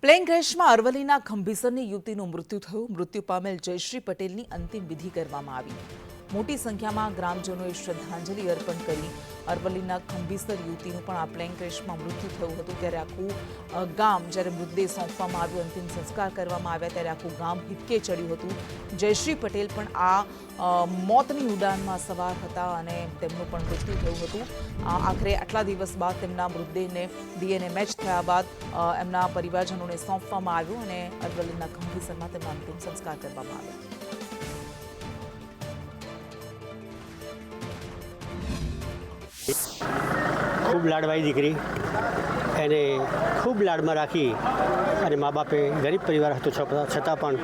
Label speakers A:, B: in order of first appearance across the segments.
A: Plane ક્રેશમાં અરવલ્લીના ખંભીસરની યુવતીનું મૃત્યુ થયું। મૃત્યુ પામેલ જયશ્રી પટેલની અંતિમ વિધિ કરવામાં આવી। મોટી સંખ્યામાં ગ્રામજનોએ શ્રદ્ધાંજલિ અર્પણ કરી। અરવલ્લીના ખંભીસર યુવતીનું પણ આ પ્લેન ક્રેશમાં મૃત્યુ થયું હતું, ત્યારે આખું ગામ જ્યારે મૃતદેહ સોંપવામાં આવ્યો, અંતિમ સંસ્કાર કરવામાં આવ્યા, ત્યારે આખું ગામ હિબકે ચડ્યું હતું। જયશ્રી પટેલ પણ આ મોતની ઉડાનમાં સવાર હતા અને તેમનું પણ મૃત્યુ થયું હતું। આખરે આટલા દિવસ બાદ તેમના મૃતદેહને ડીએનએ મેચ થયા બાદ એમના પરિવારજનોને સોંપવામાં આવ્યું અને અરવલ્લીના ખંભીસરમાં તેમના અંતિમ સંસ્કાર કરવામાં આવ્યા।
B: ખૂબ લાડવાઈ દીકરી, એને ખૂબ લાડમાં રાખી અને મા બાપે ગરીબ પરિવાર હતો છતાં પણ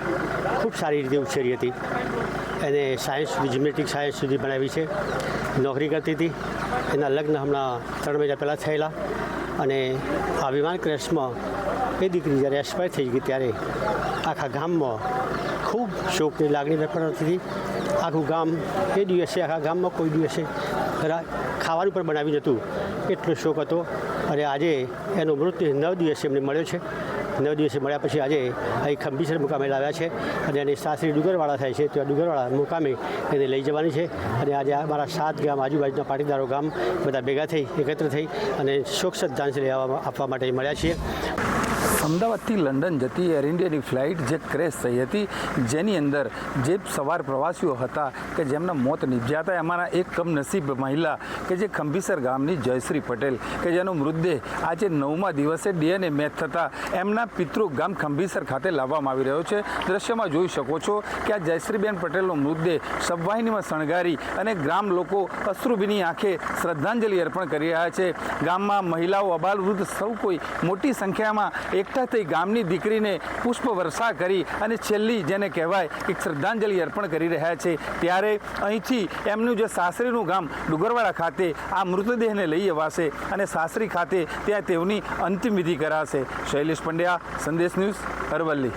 B: ખૂબ સારી રીતે ઉછેરી હતી। એને સાયન્સ જીમ્નેટિક સાયન્સ સુધી ભણાવી છે, નોકરી કરતી હતી। એના લગ્ન હમણાં 3 મહિના પહેલાં થયેલા અને આ વિમાન ક્રેશમાં એ દીકરી જ્યારે એક્સપાયર થઈ ગઈ ત્યારે આખા ગામમાં ખૂબ શોકની લાગણી વેપારતી હતી। આખું ગામ એ દિવસે આખા ગામમાં કોઈ દિવસે ખાવાનું પણ બનાવ્યું નહોતું, એટલો શોક હતો। અને આજે એનો મૃત્યુ 9 દિવસે એમને મળ્યો છે। 9 દિવસે મળ્યા પછી આજે અહીં ખંભીસર મુકામે લાવ્યા છે અને એની સાસરી ડુંગરવાળા થાય છે, ત્યાં ડુંગરવાળા મુકામે એને લઈ જવાની છે। અને આજે અમારા 7 ગામ આજુબાજુના પાટીદારો ગામ બધા ભેગા થઈ એકત્ર થઈ અને શોક શ્રદ્ધાંજલિ આપવા માટે મળ્યા છીએ।
C: અમદાવાદથી લંડન જતી એર ઇન્ડિયાની ફ્લાઇટ જે ક્રેશ થઈ હતી, જેની અંદર જે સવાર પ્રવાસીઓ હતા કે જેમના મોત નિપજ્યા હતા, એમાંના એક કમનસીબ મહિલા કે જે ખંભીસર ગામની જયશ્રી પટેલ કે જેનો મૃતદેહ આજે 9મા દિવસે ડીએનએ મેચ થતાં એમના પિતૃ ગામ ખંભીસર ખાતે લાવવામાં આવી રહ્યો છે। દ્રશ્યમાં જોઈ શકો છો કે આ જયશ્રીબેન પટેલનો મૃતદેહ શબવાહિનીમાં શણગારી અને ગ્રામ લોકો અશ્રુભીની આંખે શ્રદ્ધાંજલિ અર્પણ કરી રહ્યા છે। ગામમાં મહિલાઓ, અબાલ વૃદ્ધ સૌ કોઈ મોટી સંખ્યામાં એકઠા થઈ ગામની દીકરીને પુષ્પ વર્ષા કરી અને છેલ્લી જેને કહેવાય એક શ્રદ્ધાંજલિ અર્પણ કરી રહ્યા છે। ત્યારે અહીંથી એમનું જે સાસરીનું ગામ ડુંગરવાડા ખાતે આ મૃતદેહને લઈ અવાશે અને સાસરી ખાતે ત્યાં તેઓની અંતિમ વિધિ કરાશે। શૈલેષ પંડ્યા, સંદેશ ન્યૂઝ, અરવલ્લી।